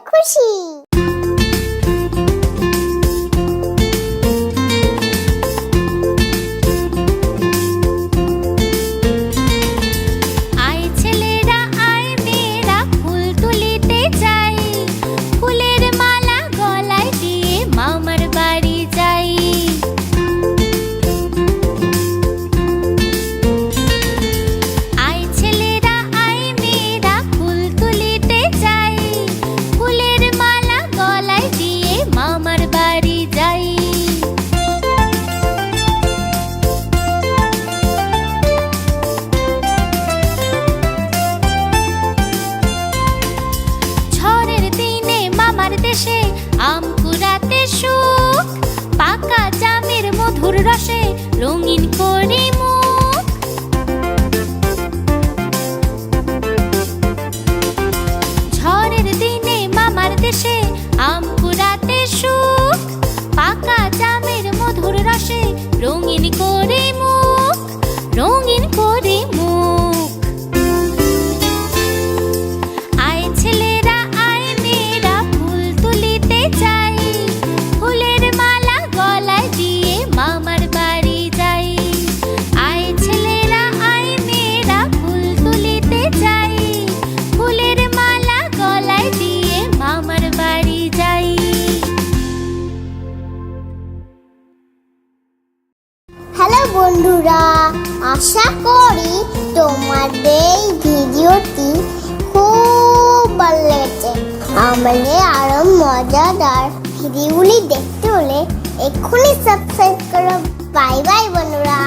খুশি। আম কুড়াতে সুখ, পাকা জামের মধুর রসে রঙিন করে মুখ। ঝড়ের দিনে মামার দেশে আম কুড়াতে সুখ, পাকা জামের মধুর রসে রঙিন করে মুখ, রঙিন করে মুখ। হ্যালো বন্ধুরা, আশা করি তোমাদের এই ভিডিওটি খুব ভালো লেগেছে। আমাদের আরো মজাদার ভিডিওগুলি দেখতে হলে এক্ষুনি সাবস্ক্রাইব করো। বাই বাই বন্ধুরা।